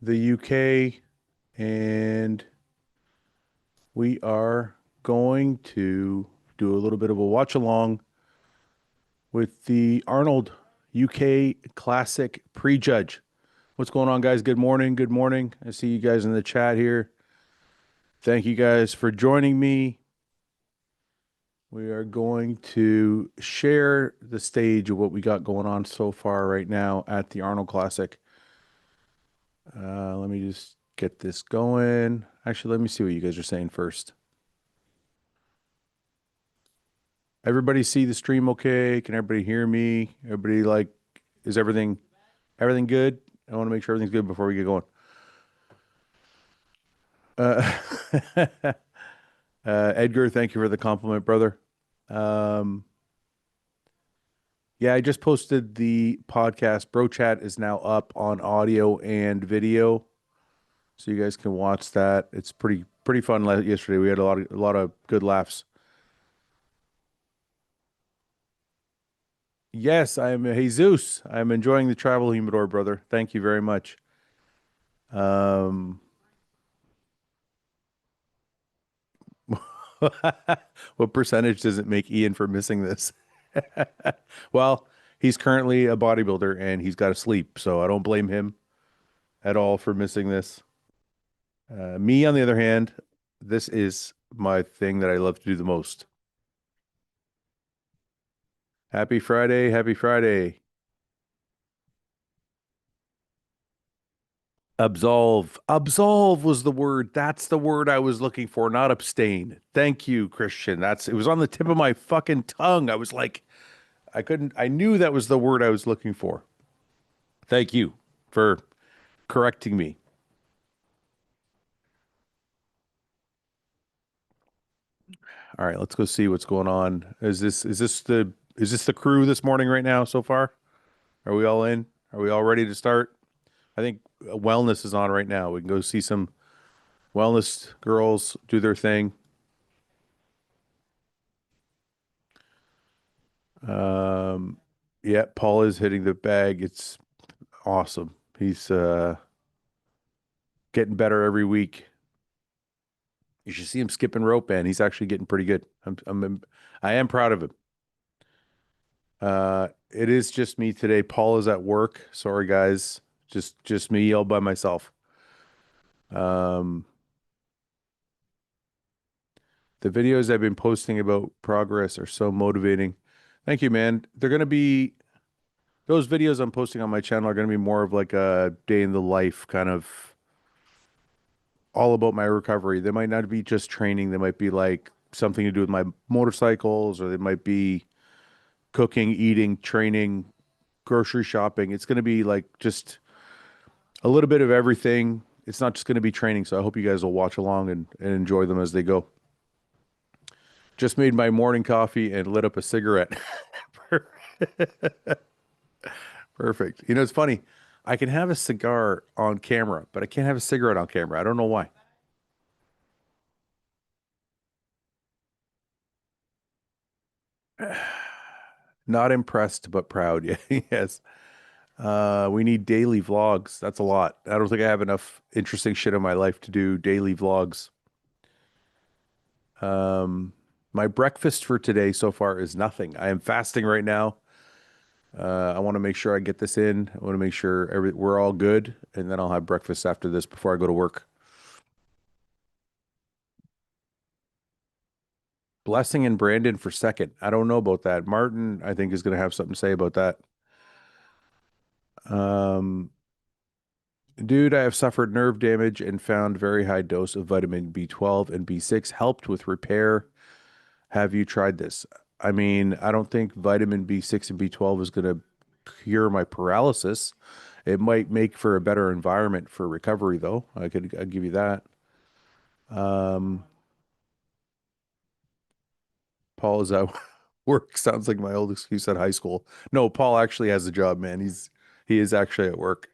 the UK, and we are going to do a little bit of a watch along with the Arnold UK Classic Prejudge. What's going on, guys? Good morning. Good morning. I see you guys in the chat here. Thank you guys for joining me. We are going to share the stage of what we got going on so far right now at the Arnold Classic. Let me just get this going. Actually, let me see what you guys are saying first. Everybody see the stream okay? Can everybody hear me? Everybody is everything good? I want to make sure everything's good before we get going. Uh, Edgar, thank you for the compliment, brother. Um, yeah, I just posted the podcast. Bro Chat is now up on audio and video, so you guys can watch that. It's pretty fun. Yesterday, we had a lot of good laughs. Yes, I am Jesus. I'm enjoying the travel humidor, brother. Thank you very much. Um, what percentage does it make Ian for missing this? Well, he's currently a bodybuilder and he's got to sleep, so I don't blame him at all for missing this. Me, on the other hand, this is my thing that I love to do the most. Happy Friday, happy Friday. Absolve. Absolve was the word. That's the word I was looking for, not abstain. Thank you, Christian. It was on the tip of my fucking tongue. I was like, I knew that was the word I was looking for. Thank you for correcting me. All right, let's go see what's going on. Is this the crew this morning right now so far? Are we all in? Are we all ready to start? I think wellness is on right now. We can go see some wellness girls do their thing. Um, yeah, Paul is hitting the bag. It's awesome. He's getting better every week. You should see him skipping rope, man. He's actually getting pretty good. I am proud of him. It is just me today. Paul is at work. Sorry, guys. Just me all by myself. Um, the videos I've been posting about progress are so motivating. Thank you, man. They're gonna be those videos I'm posting on my channel are gonna be more of like a day in the life kind of all about my recovery. They might not be just training. They might be like something to do with my motorcycles, or they might be cooking, eating, training, grocery shopping. It's going to be like just a little bit of everything. It's not just going to be training. So I hope you guys will watch along and enjoy them as they go. Just made my morning coffee and lit up a cigarette. Perfect. You know, it's funny. I can have a cigar on camera, but I can't have a cigarette on camera. I don't know why. Not impressed, but proud. Yeah, yes. We need daily vlogs. That's a lot. I don't think I have enough interesting shit in my life to do daily vlogs. Um, my breakfast for today so far is nothing. I am fasting right now. I want to make sure I get this in. I want to make sure we're all good, and then I'll have breakfast after this before I go to work. Blessing and Brandon for second. I don't know about that. Martin, I think, is going to have something to say about that. Um, Dude, I have suffered nerve damage and found very high dose of vitamin B12 and B6 helped with repair. Have you tried this? I mean, I don't think vitamin B6 and B12 is going to cure my paralysis. It might make for a better environment for recovery, though. I'd give you that. Um, Paul is at work. Sounds like my old excuse at high school. No, Paul actually has a job, man. He is actually at work.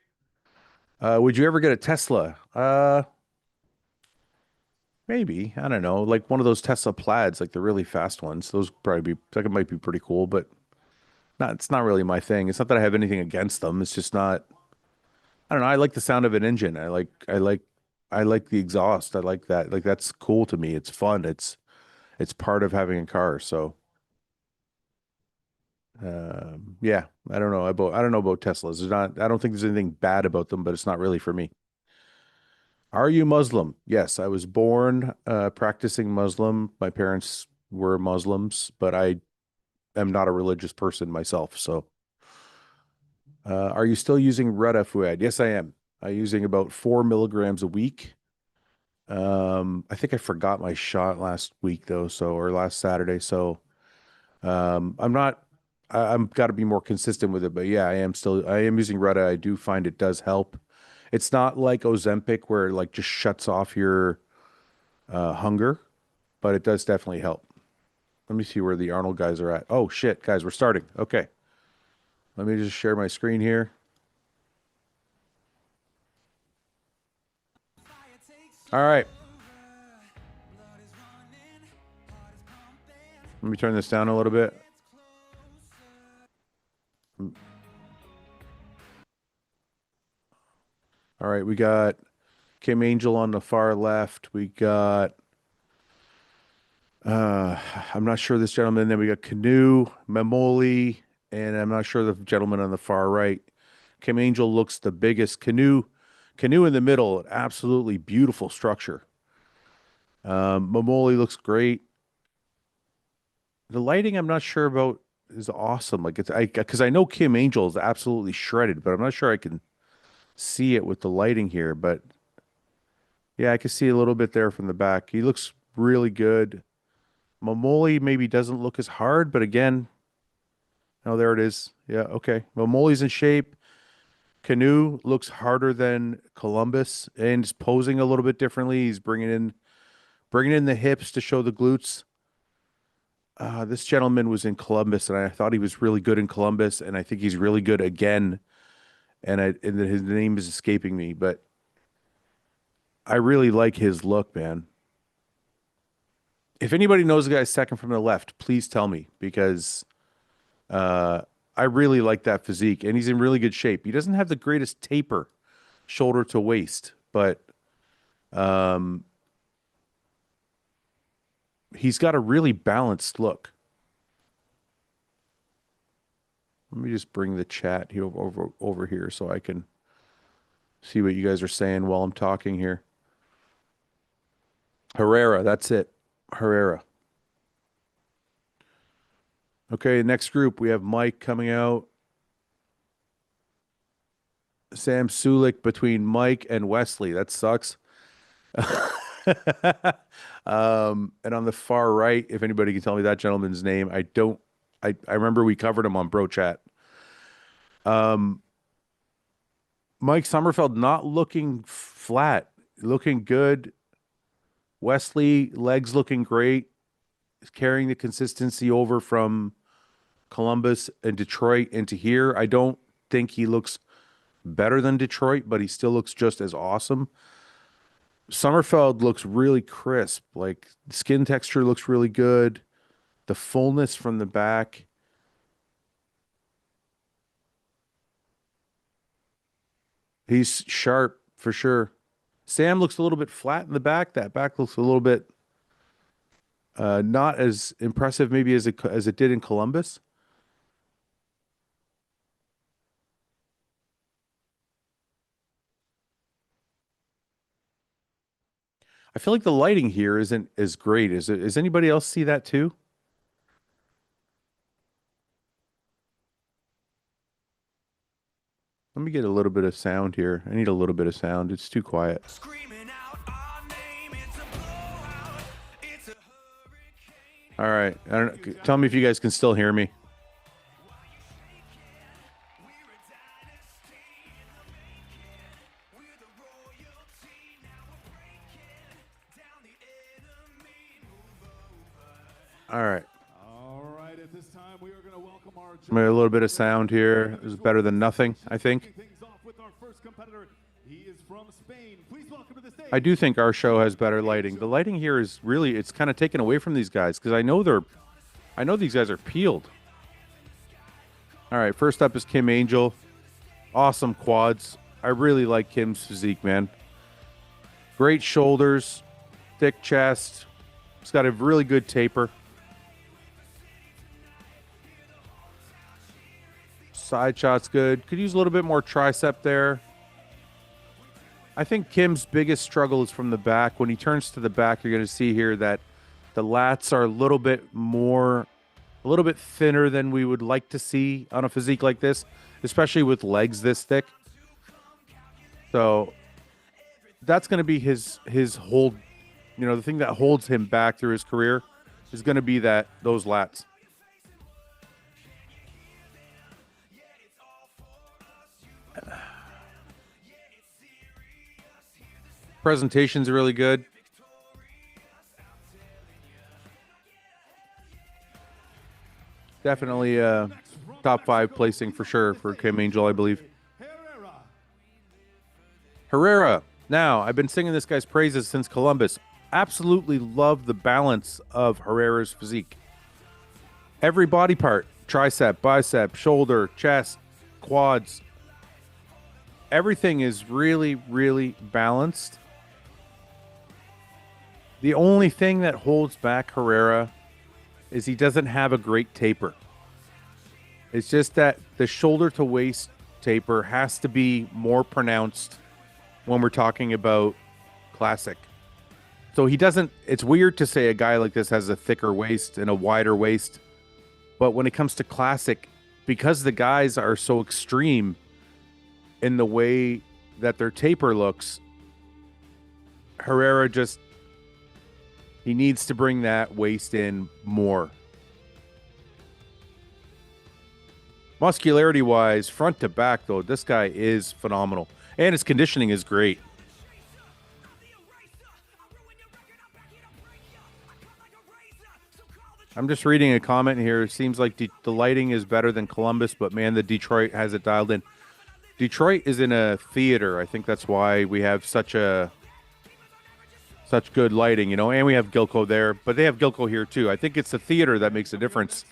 Would you ever get a Tesla? Maybe. I don't know. Like one of those Tesla plaids, like the really fast ones. Those probably be like it might be pretty cool, but it's not really my thing. It's not that I have anything against them. It's just not I don't know. I like the sound of an engine. I like the exhaust. I like that. Like that's cool to me. It's fun. It's part of having a car. So, yeah, I don't know about Teslas. There's not, I don't think there's anything bad about them, but it's not really for me. Are you Muslim? Yes, I was born practicing Muslim. My parents were Muslims, but I am not a religious person myself. So, are you still using Retta, Fouad? Yes, I am. I'm using about 4 milligrams a week. I think I forgot my shot last week though, so or last Saturday. So, I'm not. I'm got to be more consistent with it, but yeah, I am using Retta. I do find it does help. It's not like Ozempic where it like just shuts off your hunger, but it does definitely help. Let me see where the Arnold guys are at. Oh shit, guys, we're starting. Okay. Let me just share my screen here. All right. Let me turn this down a little bit. All right, we got Kim Angel on the far left. We got uh I'm not sure this gentleman. Then we got Canoe, Memoli, and I'm not sure the gentleman on the far right. Kim Angel looks the biggest. Canoe in the middle, absolutely beautiful structure. Memoli looks great. The lighting I'm not sure about is awesome. Like it's I because I know Kim Angel is absolutely shredded, but I'm not sure I can see it with the lighting here. But yeah, I can see a little bit there from the back. He looks really good. Momoli maybe doesn't look as hard, but again, oh, there it is. Yeah, okay. Momoli's in shape. Canoe looks harder than Columbus and is posing a little bit differently. He's bringing in the hips to show the glutes. This gentleman was in Columbus, and I thought he was really good in Columbus, and I think he's really good again. And his name is escaping me, but I really like his look, man. If anybody knows the guy second from the left, please tell me because uh, I really like that physique, and he's in really good shape. He doesn't have the greatest taper, shoulder to waist, but um, he's got a really balanced look. Let me just bring the chat here over here so I can see what you guys are saying while I'm talking here. Herrera, that's it. Herrera. Okay, next group we have Mike coming out. Sam Sulik between Mike and Wesley. That sucks. And on the far right, if anybody can tell me that gentleman's name, I don't. I remember we covered him on Bro Chat. Mike Sommerfeld not looking flat, looking good. Wesley legs looking great. He's carrying the consistency over from Columbus and Detroit into here. I don't think he looks better than Detroit, but he still looks just as awesome. Sommerfeld looks really crisp. Like skin texture looks really good. The fullness from the back. He's sharp for sure. Sam looks a little bit flat in the back. That back looks a little bit not as impressive maybe as it did in Columbus. I feel like the lighting here isn't as great. Is anybody else see that too? Let me get a little bit of sound here. I need a little bit of sound. It's too quiet. All right. I don't tell me if you guys can still hear me. All right. All right, at this time we are going to welcome our Maybe a little bit of sound here is better than nothing, I think. things off with our first competitor. He is from Spain. Please welcome to the stage. I do think our show has better lighting. The lighting here is really it's kind of taken away from these guys because I know these guys are peeled. All right, first up is Kim Angel. Awesome quads. I really like Kim's physique, man. Great shoulders, thick chest. He's got a really good taper. Side shot's good. Could use a little bit more tricep there. I think Kim's biggest struggle is from the back. When he turns to the back, you're going to see here that the lats are a little bit more, a little bit thinner than we would like to see on a physique like this, especially with legs this thick. So that's going to be his hold, the thing that holds him back through his career is going to be those lats. Presentation's really good. Definitely top 5 placing for sure for Kim Angel, I believe. Herrera. Now, I've been singing this guy's praises since Columbus. Absolutely love the balance of Herrera's physique. Every body part, tricep, bicep, shoulder, chest, quads, everything is really, really balanced. The only thing that holds back Herrera is he doesn't have a great taper. It's just that the shoulder to waist taper has to be more pronounced when we're talking about classic. So he doesn't, it's weird to say a guy like this has a thicker waist and a wider waist. But when it comes to classic, because the guys are so extreme in the way that their taper looks, Herrera just, he needs to bring that waist in more. Muscularity wise, front to back though, this guy is phenomenal. And his conditioning is great. I'm just reading a comment here. It seems like the lighting is better than Columbus, but man, the Detroit has it dialed in. Detroit is in a theater. I think that's why we have such good lighting, and we have Gilco there, but they have Gilco here too. I think it's the theater that makes a difference.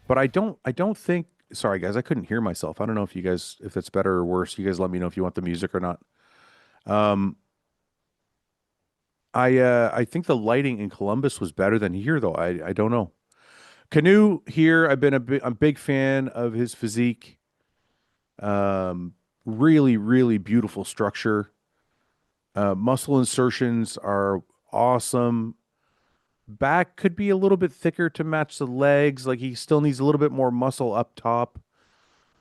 But I don't think, sorry guys, I couldn't hear myself. I don't know if that's better or worse. You guys let me know if you want the music or not. I think the lighting in Columbus was better than here though. I don't know. Canoe here, I've been a big fan of his physique. Really, really beautiful structure. Muscle insertions are awesome. Back could be a little bit thicker to match the legs. Like he still needs a little bit more muscle up top.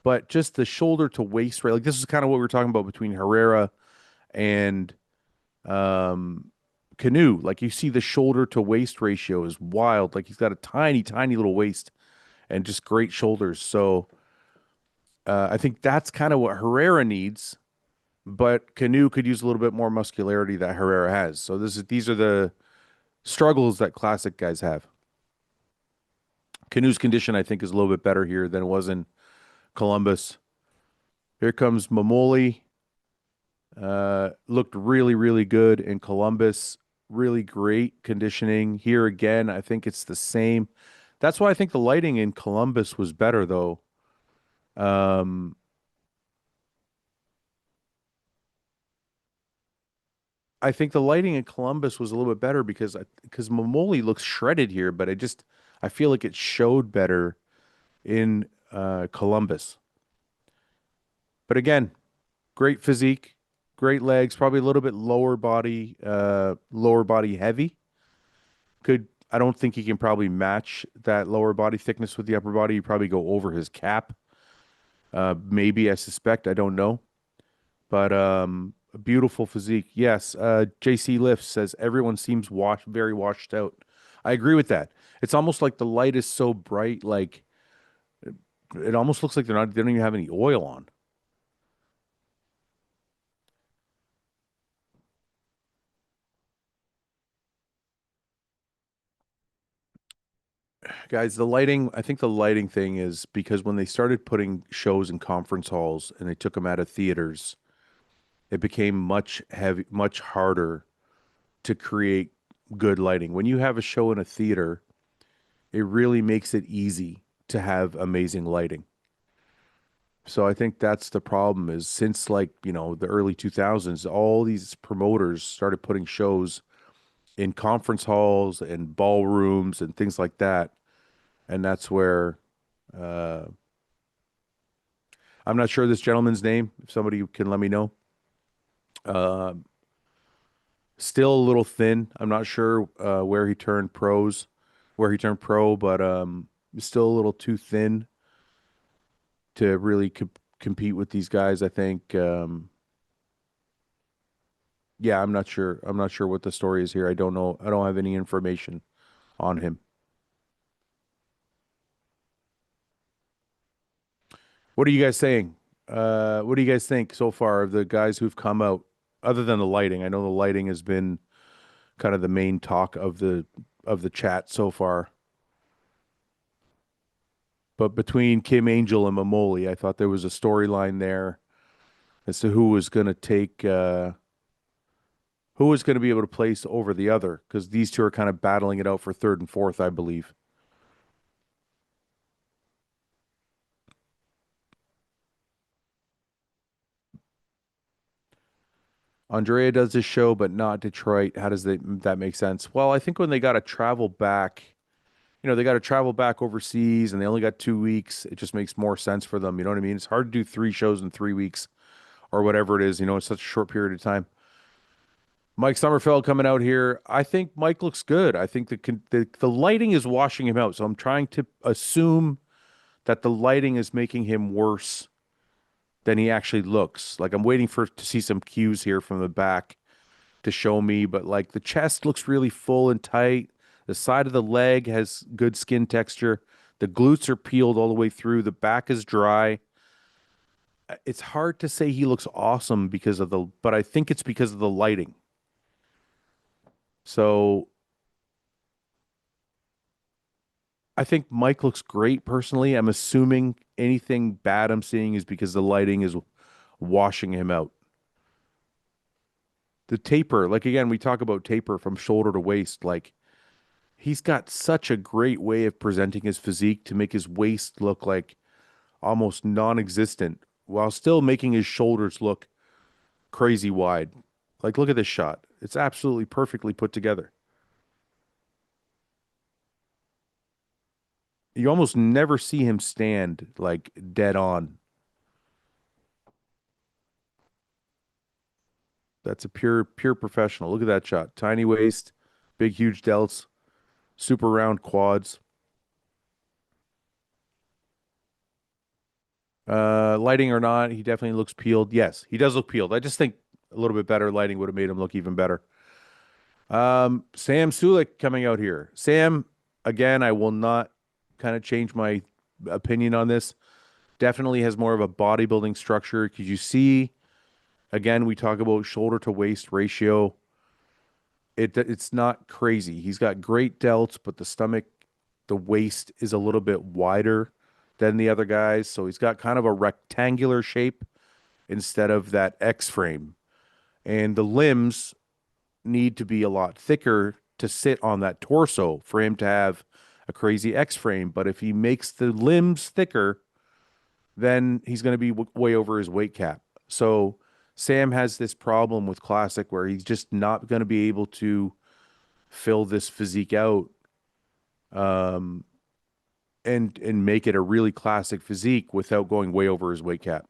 But just the shoulder to waist, right? Like this is kind of what we were talking about between Herrera and Canoe. Like you see the shoulder to waist ratio is wild. Like he's got a tiny, tiny little waist and just great shoulders. So I think that's kind of what Herrera needs, but Canoe could use a little bit more muscularity that Herrera has. So these are the struggles that classic guys have. Canoe's condition, I think, is a little bit better here than it was in Columbus. Here comes Mamoli. Looked really, really good in Columbus. Really great conditioning. Here again, I think it's the same. That's why I think the lighting in Columbus was better, though. I think the lighting in Columbus was a little bit better because Mamoli looks shredded here, but I feel like it showed better in Columbus. But again, great physique, great legs, probably a little bit lower body heavy. I don't think he can probably match that lower body thickness with the upper body. He'd probably go over his cap. Maybe, I suspect, I don't know. But a beautiful physique. Yes, JC Lift says everyone seems very washed out. I agree with that. It's almost like the light is so bright, like it almost looks like they don't even have any oil on. Guys, I think the lighting thing is because when they started putting shows in conference halls and they took them out of theaters, it became much harder to create good lighting. When you have a show in a theater, it really makes it easy to have amazing lighting. So I think that's the problem is since like, the early 2000s, all these promoters started putting shows in conference halls and ballrooms and things like that. And that's where uh, I'm not sure this gentleman's name. If somebody can let me know. Uh, Still a little thin. I'm not sure where he turned pro, but still a little too thin to really compete with these guys. I think. Yeah, I'm not sure. I'm not sure what the story is here. I don't know. I don't have any information on him. What are you guys saying? What do you guys think so far of the guys who've come out? Other than the lighting, I know the lighting has been kind of the main talk of the chat so far. But between Kim Angel and Mamoli, I thought there was a storyline there as to who was going to be able to place over the other because these two are kind of battling it out for third and fourth, I believe. Andrea does this show, but not Detroit. How does that make sense? Well, I think when they got to travel back, they got to travel back overseas and they only got 2 weeks. It just makes more sense for them. You know what I mean? It's hard to do three shows in 3 weeks or whatever it is, in such a short period of time. Mike Sommerfeld coming out here. I think Mike looks good. I think the lighting is washing him out. So I'm trying to assume that the lighting is making him worse than he actually looks. Like I'm waiting to see some cues here from the back to show me, but like the chest looks really full and tight. The side of the leg has good skin texture. The glutes are peeled all the way through. The back is dry. It's hard to say he looks awesome but I think it's because of the lighting. So I think Mike looks great personally. I'm assuming anything bad I'm seeing is because the lighting is washing him out. The taper, like again, we talk about taper from shoulder to waist. Like he's got such a great way of presenting his physique to make his waist look like almost non-existent while still making his shoulders look crazy wide. Like look at this shot. It's absolutely perfectly put together. You almost never see him stand like dead on. That's a pure professional. Look at that shot. Tiny waist, big huge delts, super round quads. Lighting or not, he definitely looks peeled. Yes, he does look peeled. I just think a little bit better lighting would have made him look even better. Sam Sulik coming out here. Sam, again, I will not kind of change my opinion on this. Definitely has more of a bodybuilding structure. Because you see, again, we talk about shoulder to waist ratio. It's not crazy. He's got great delts, but the waist is a little bit wider than the other guys. So he's got kind of a rectangular shape instead of that X frame. And the limbs need to be a lot thicker to sit on that torso for him to have a crazy X frame. But if he makes the limbs thicker, then he's going to be way over his weight cap. So Sam has this problem with Classic where he's just not going to be able to fill this physique out um, and make it a really classic physique without going way over his weight cap.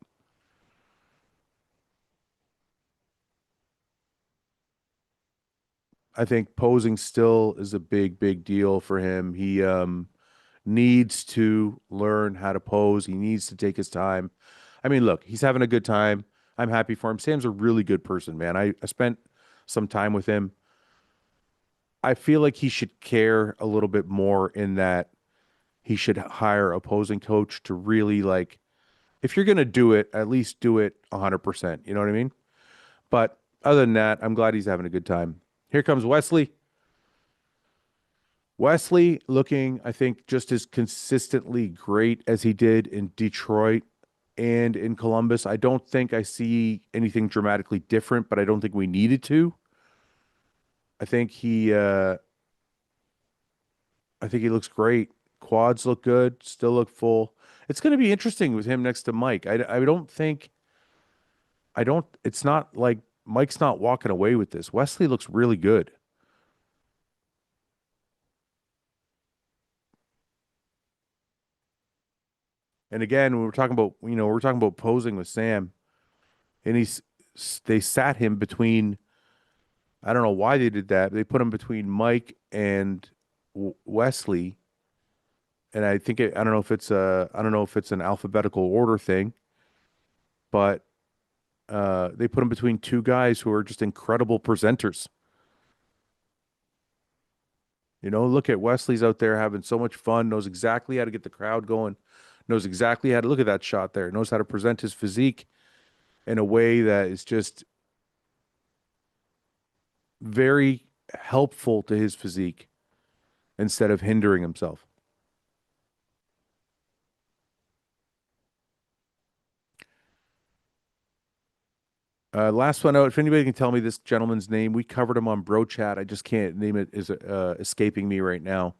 I think posing still is a big deal for him. He needs to learn how to pose. He needs to take his time. I mean, look, he's having a good time. I'm happy for him. Sam's a really good person, man. I spent some time with him. I feel like he should care a little bit more in that he should hire a posing coach to really like, if you're going to do it, at least do it 100%. You know what I mean? But other than that, I'm glad he's having a good time. Here comes Wesley. Wesley looking, I think, just as consistently great as he did in Detroit and in Columbus. I don't think I see anything dramatically different, but I don't think we needed to. I think he I think he looks great. Quads look good, still look full. It's going to be interesting with him next to Mike. I don't think I don't. It's not like Mike's not walking away with this. Wesley looks really good. And again, when we're talking about, we're talking about posing with Sam, and they sat him between. I don't know why they did that. They put him between Mike and Wesley, and I don't know if I don't know if it's an alphabetical order thing, but they put him between two guys who are just incredible presenters. Look at Wesley's out there having so much fun, knows exactly how to get the crowd going, knows exactly how to look at that shot there, knows how to present his physique in a way that is just very helpful to his physique instead of hindering himself. Last one out. If anybody can tell me this gentleman's name, we covered him on Bro Chat. I just can't name it. Is escaping me right now.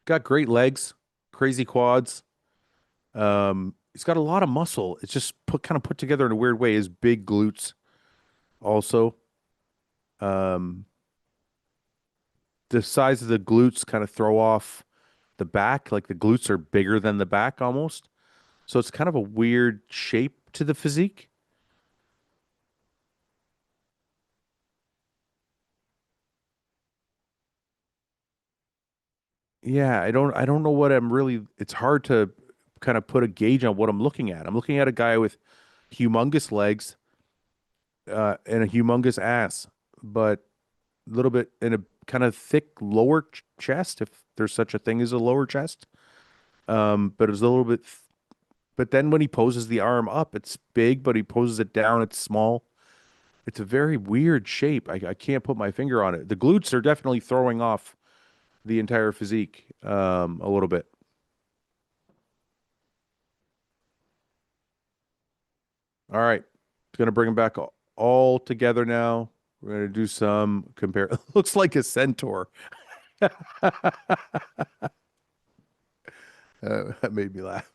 Got great legs, crazy quads. He's got a lot of muscle. It's just kind of put together in a weird way. His big glutes also. Um, the size of the glutes kind of throw off the back. Like the glutes are bigger than the back almost. So it's kind of a weird shape to the physique. Yeah, I don't know what I'm really, it's hard to kind of put a gauge on what I'm looking at. I'm looking at a guy with humongous legs and a humongous ass, but a little bit in a kind of thick lower chest, if there's such a thing as a lower chest. But it's a little bit, but then when he poses the arm up, it's big, but he poses it down, it's small. It's a very weird shape. I can't put my finger on it. The glutes are definitely throwing off the entire physique a little bit. All right. It's going to bring them back all together now. We're going to do some compare. Looks like a centaur. That made me laugh.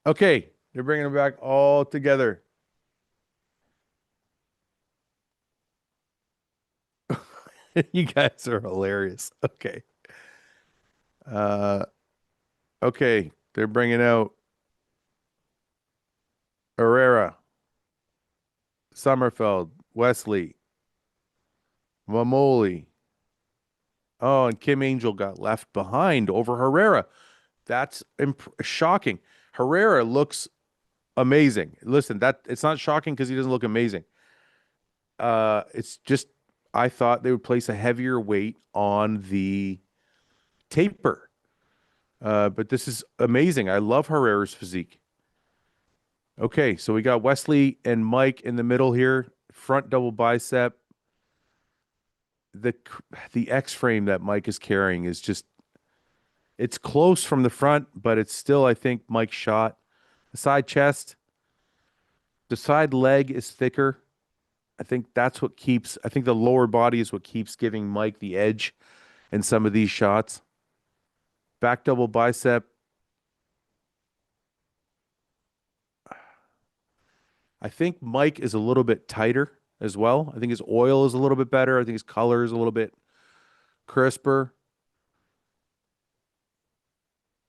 Okay. They're bringing them back all together. You guys are hilarious. Okay. Uh, okay. They're bringing out Herrera, Sommerfeld, Wesley, Mamoli. Oh, and Kim Angel got left behind over Herrera. That's shocking. Herrera looks amazing. Listen, that it's not shocking because he doesn't look amazing. It's just I thought they would place a heavier weight on the taper. But this is amazing. I love Herrera's physique. Okay, so we got Wesley and Mike in the middle here. Front double bicep. The the X frame that Mike is carrying is just it's close from the front, but it's still, I think, Mike's shot. The side chest, the side leg is thicker. I think the lower body is what keeps giving Mike the edge in some of these shots. Back double bicep. I think Mike is a little bit tighter as well. I think his oil is a little bit better. I think his color is a little bit crisper.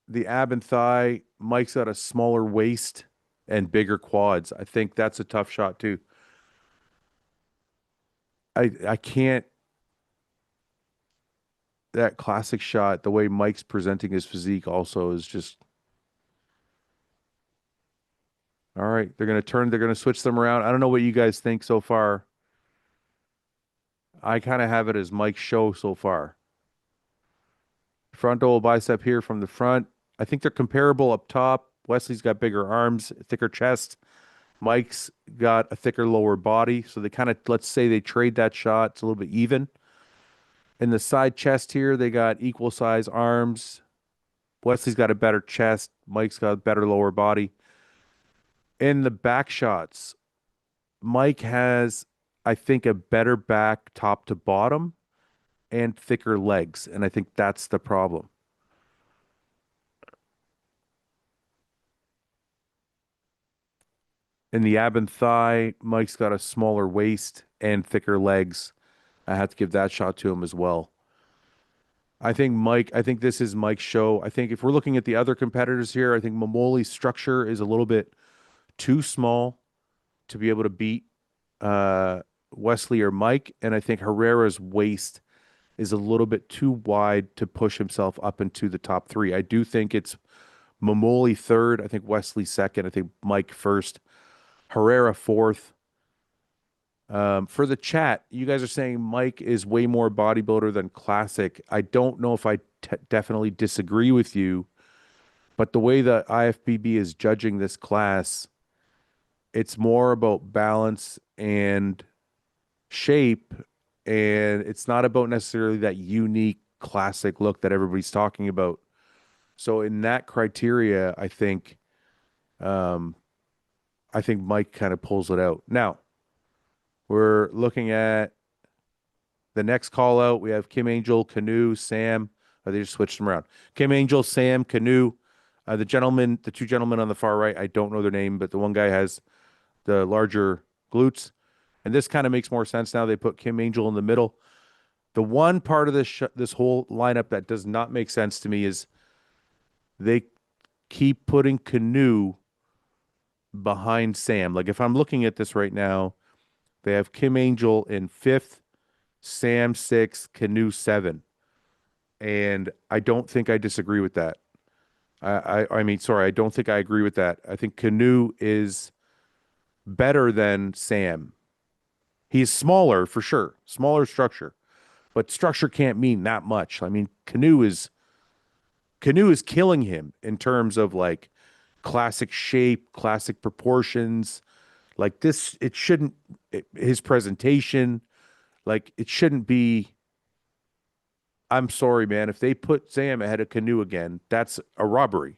The ab and thigh, Mike's got a smaller waist and bigger quads. I think that's a tough shot too. I can't that classic shot, the way Mike's presenting his physique also is just all right. They're gonna switch them around. I don't know what you guys think so far. I kind of have it as Mike's show so far. Front double bicep here from the front. I think they're comparable up top. Wesley's got bigger arms, thicker chest. Mike's got a thicker lower body. So they kind of, let's say they trade that shot. It's a little bit even. In the side chest here, they got equal size arms. Wesley's got a better chest. Mike's got a better lower body. In the back shots, Mike has, I think, a better back top to bottom and thicker legs. And I think that's the problem. In the ab and thigh, Mike's got a smaller waist and thicker legs. I have to give that shot to him as well. I think this is Mike's show. I think if we're looking at the other competitors here, I think Momoli's structure is a little bit too small to be able to beat uh, Wesley or Mike. And I think Herrera's waist is a little bit too wide to push himself up into the top three. I do think it's Momoli third. I think Wesley second. I think Mike first. Herrera fourth. For the chat, you guys are saying Mike is way more bodybuilder than classic. I don't know if I definitely disagree with you, but the way the IFBB is judging this class, it's more about balance and shape, and it's not about necessarily that unique classic look that everybody's talking about. So in that criteria, um, I think Mike kind of pulls it out. Now, we're looking at the next call out. We have Kim Angel, Canoe, Sam. Oh, they just switched them around. Kim Angel, Sam, Canoe. The two gentlemen on the far right, I don't know their name, but the one guy has the larger glutes. And this kind of makes more sense now. They put Kim Angel in the middle. The one part of this whole lineup that does not make sense to me is they keep putting Canoe behind Sam. Like if I'm looking at this right now, they have Kim Angel in fifth, Sam sixth, Canoe seven. And I don't think I disagree with that. I mean, sorry, I don't think I agree with that. I think Canoe is better than Sam. He's smaller for sure, smaller structure, but structure can't mean that much. I mean, Canoe is killing him in terms of like classic shape, classic proportions. Like this, it shouldn't, his presentation, like it shouldn't be. I'm sorry, man. If they put Sam ahead of Canoe again, that's a robbery.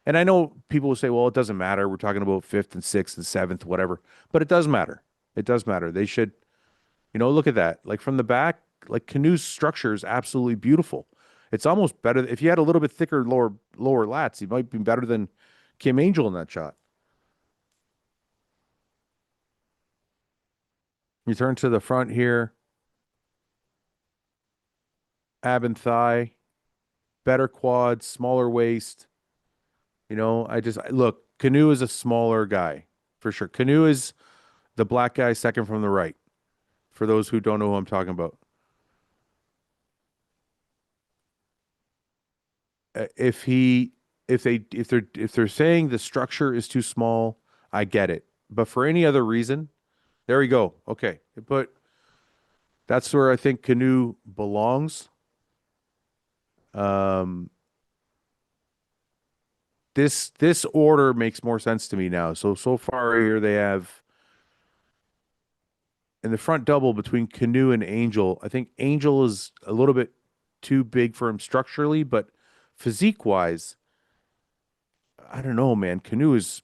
And I know people will say, well, it doesn't matter. We're talking about fifth and sixth and seventh, whatever. But it does matter. It does matter. They should, look at that. Like from the back, like Canoe's structure is absolutely beautiful. It's almost better. If you had a little bit thicker lower lats, he might be better than Kim Angel in that shot. You turn to the front here. Ab and thigh, better quads, smaller waist. Look, Canoe is a smaller guy for sure. Canoe is the black guy second from the right. For those who don't know who I'm talking about. If he if they're saying the structure is too small, I get it. But for any other reason, there we go. Okay. But that's where I think Canoe belongs. Um this order makes more sense to me now. So far here they have in the front double between Canoe and Angel. I think Angel is a little bit too big for him structurally, but physique wise, I don't know, man. Canoe is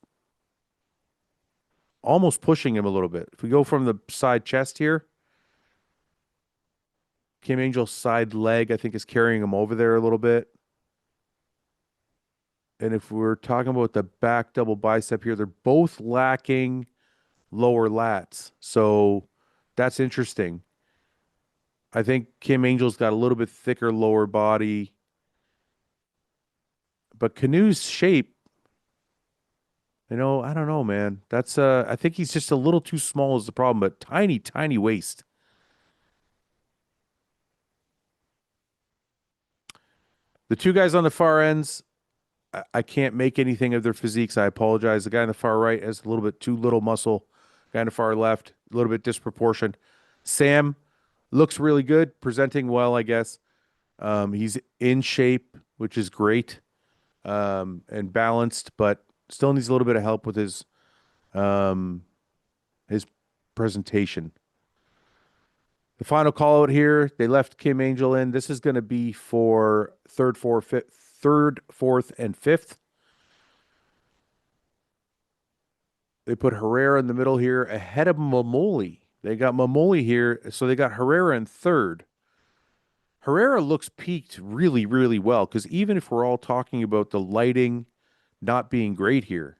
almost pushing him a little bit. If we go from the side chest here, Kim Angel's side leg, I think, is carrying him over there a little bit. And if we're talking about the back double bicep here, they're both lacking lower lats. So that's interesting. I think Kim Angel's got a little bit thicker lower body. But Canoe's shape, I don't know, man. That's I think he's just a little too small is the problem, but tiny, tiny waist. The two guys on the far ends, I can't make anything of their physiques. I apologize. The guy on the far right has a little bit too little muscle. Guy on the far left, a little bit disproportioned. Sam looks really good, presenting well, I guess. He's in shape, which is great, and balanced, but still needs a little bit of help with um, his presentation. The final call out here, they left Kim Angel in. This is going to be for third, fourth, and fifth. They put Herrera in the middle here ahead of Mamoli. They got Mamoli here, so they got Herrera in third. Herrera looks peaked really, really well because even if we're all talking about the lighting not being great here,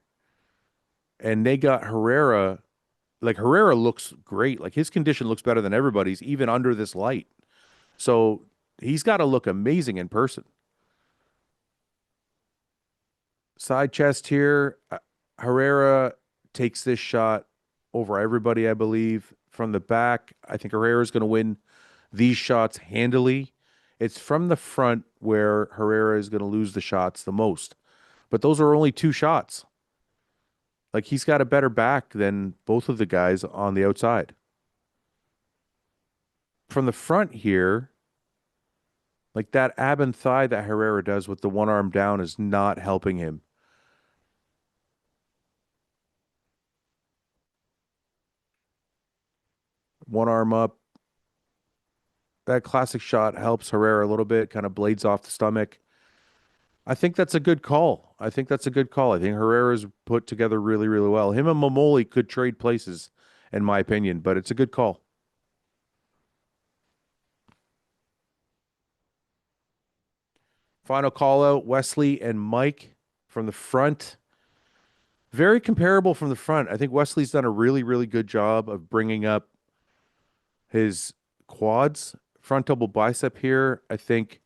and they got Herrera, like Herrera looks great. Like his condition looks better than everybody's, even under this light. So he's got to look amazing in person. Side chest here. Herrera takes this shot over everybody, I believe. From the back, I think Herrera is going to win these shots handily. It's from the front where Herrera is going to lose the shots the most. But those are only two shots. Like he's got a better back than both of the guys on the outside. From the front here, like that ab and thigh that Herrera does with the one arm down is not helping him. One arm up. That classic shot helps Herrera a little bit, kind of blades off the stomach. I think that's a good call. I think that's a good call. I think Herrera's put together really, really well. Him and Momoli could trade places, in my opinion, but it's a good call. Final call out, Wesley and Mike from the front. Very comparable from the front. I think Wesley's done a really, really good job of bringing up his quads. Front double bicep here. I think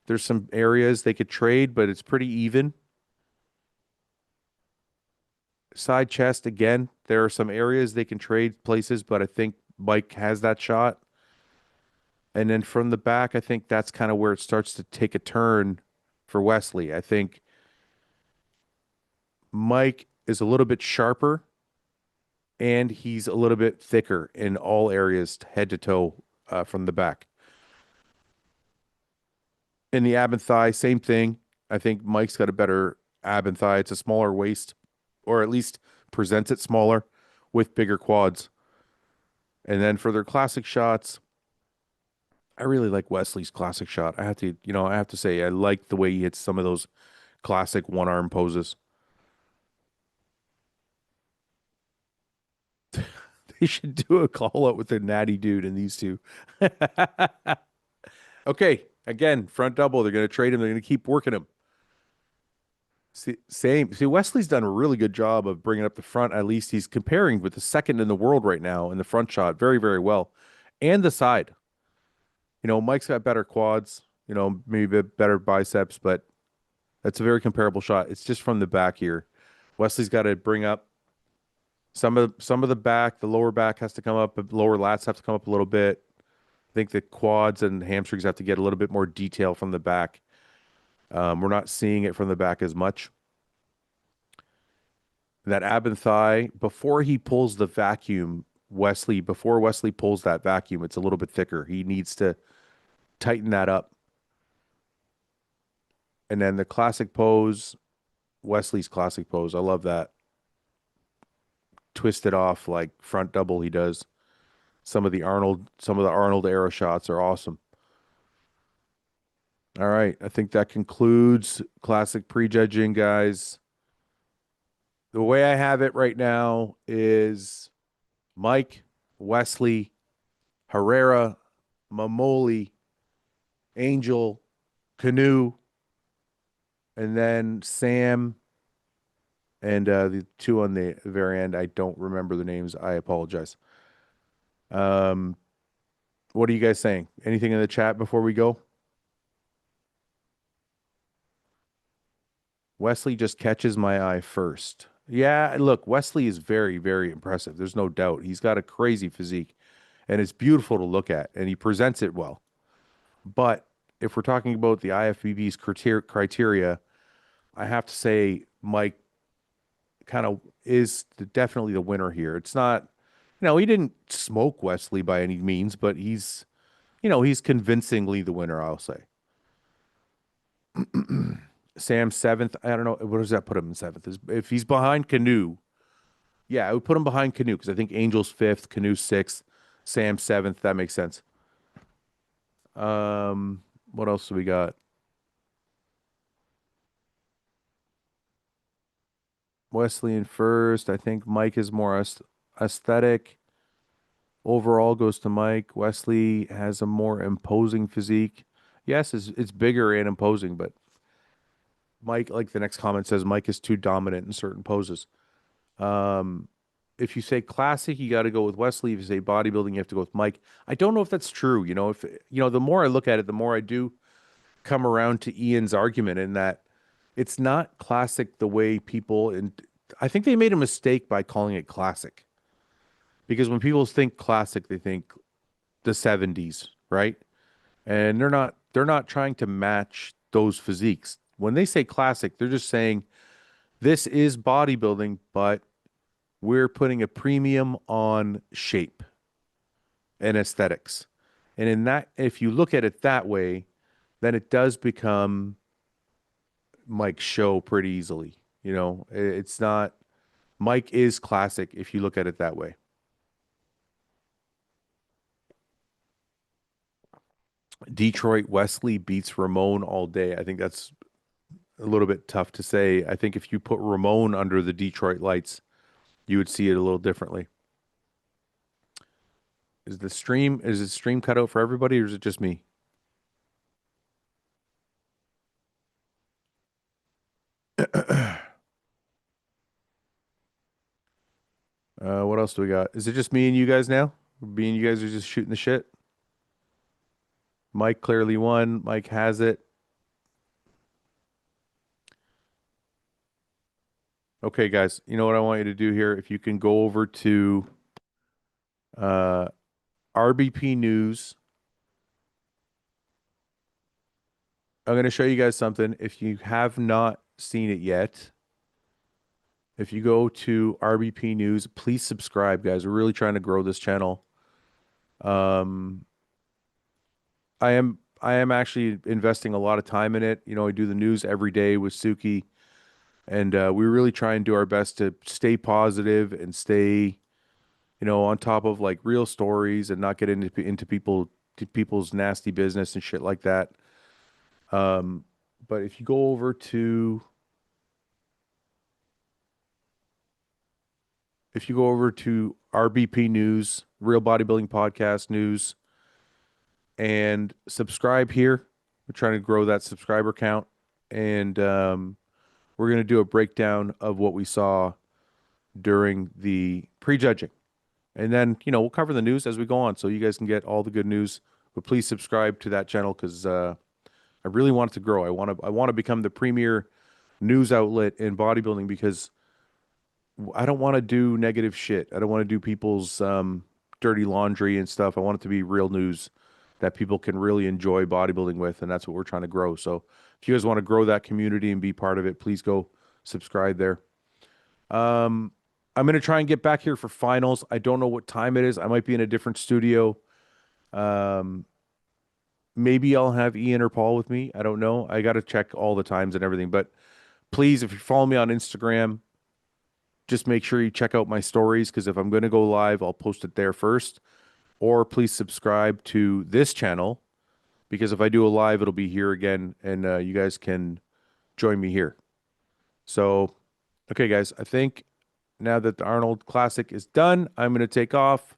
there's some areas they could trade, but it's pretty even. Side chest, again, there are some areas they can trade places, but I think Mike has that shot. And then from the back, I think that's kind of where it starts to take a turn for Wesley. I think Mike is a little bit sharper and he's a little bit thicker in all areas, head to toe, from the back. In the ab and thigh, same thing. I think Mike's got a better ab and thigh. It's a smaller waist, or at least presents it smaller with bigger quads. And then for their classic shots, I really like Wesley's classic shot. I have to say, I like the way he hits some of those classic one arm poses. They should do a call out with the natty dude and these two. Okay, again, front double. They're going to trade him. They're going to keep working him. See, same. See, Wesley's done a really good job of bringing up the front. At least he's comparing with the second in the world right now in the front shot very, very well. And the side. Mike's got better quads, maybe a bit better biceps, but that's a very comparable shot. It's just from the back here. Wesley's got to bring up some of the back. The lower back has to come up, but lower lats have to come up a little bit. I think the quads and hamstrings have to get a little bit more detail from the back. We're not seeing it from the back as much. That ab and thigh, before he pulls the vacuum, before Wesley pulls that vacuum, it's a little bit thicker. He needs to tighten that up. And then the classic pose, Wesley's classic pose. I love that. Twisted off like front double he does. Some of the Arnold era shots are awesome. All right, I think that concludes classic prejudging, guys. The way I have it right now is Mike, Wesley, Herrera, Mamoli, Angel, Canoe, and then Sam, and the two on the very end. I don't remember the names. I apologize. What are you guys saying? Anything in the chat before we go? Wesley just catches my eye first. Yeah, look, Wesley is very, very impressive. There's no doubt. He's got a crazy physique, and it's beautiful to look at, and he presents it well. But if we're talking about the IFBB's criteria, I have to say Mike kind of is definitely the winner here. It's not, he didn't smoke Wesley by any means, but he's convincingly the winner, I'll say. Sam seventh. I don't know. What does that put him in seventh? If he's behind Canoe, yeah, I would put him behind Canoe because I think Angel's fifth, Canoe sixth, Sam seventh. That makes sense. What else do we got? Wesley in first. I think Mike is more aesthetic. Overall goes to Mike. Wesley has a more imposing physique. Yes, it's bigger and imposing, but Mike, like the next comment says, Mike is too dominant in certain poses. Um, if you say classic, you got to go with Wesley. If you say bodybuilding, you have to go with Mike. I don't know if that's true. The more I look at it, the more I do come around to Ian's argument in that it's not classic the way people, and I think they made a mistake by calling it classic because when people think classic, they think the 70s, right? And they're not trying to match those physiques. When they say classic, they're just saying this is bodybuilding, but we're putting a premium on shape and aesthetics. And in that, if you look at it that way, then it does become Mike's show pretty easily. It's not Mike is classic if you look at it that way. Detroit Wesley beats Ramon all day. I think that's a little bit tough to say. I think if you put Ramon under the Detroit lights, you would see it a little differently. Is the stream cut out for everybody or is it just me? What else do we got? Is it just me and you guys now? Me and you guys are just shooting the shit. Mike clearly won. Mike has it. Okay, guys. You know what I want you to do here? If you can go over to uh, RBP News. I'm going to show you guys something. If you have not seen it yet, if you go to RBP News, please subscribe, guys. We're really trying to grow this channel. Um, I am actually investing a lot of time in it. I do the news every day with Suki, and we really try and do our best to stay positive and stay, on top of like real stories and not get into people's nasty business and shit like that. But if you go over to RBP News, Real Bodybuilding Podcast News, and subscribe here. We're trying to grow that subscriber count, and we're going to do a breakdown of what we saw during the prejudging. And then, we'll cover the news as we go on so you guys can get all the good news. But please subscribe to that channel because I really want it to grow. I want to become the premier news outlet in bodybuilding because I don't want to do negative shit. I don't want to do people's dirty laundry and stuff. I want it to be real news that people can really enjoy bodybuilding with, and that's what we're trying to grow. So if you guys want to grow that community and be part of it, please go subscribe there. I'm going to try and get back here for finals. I don't know what time it is. I might be in a different studio. Maybe I'll have Ian or Paul with me. I don't know. I got to check all the times and everything. But please, if you follow me on Instagram, just make sure you check out my stories because if I'm going to go live, I'll post it there first. Or please subscribe to this channel because if I do a live, it'll be here again and you guys can join me here. So, okay, guys, I think now that the Arnold Classic is done, I'm going to take off.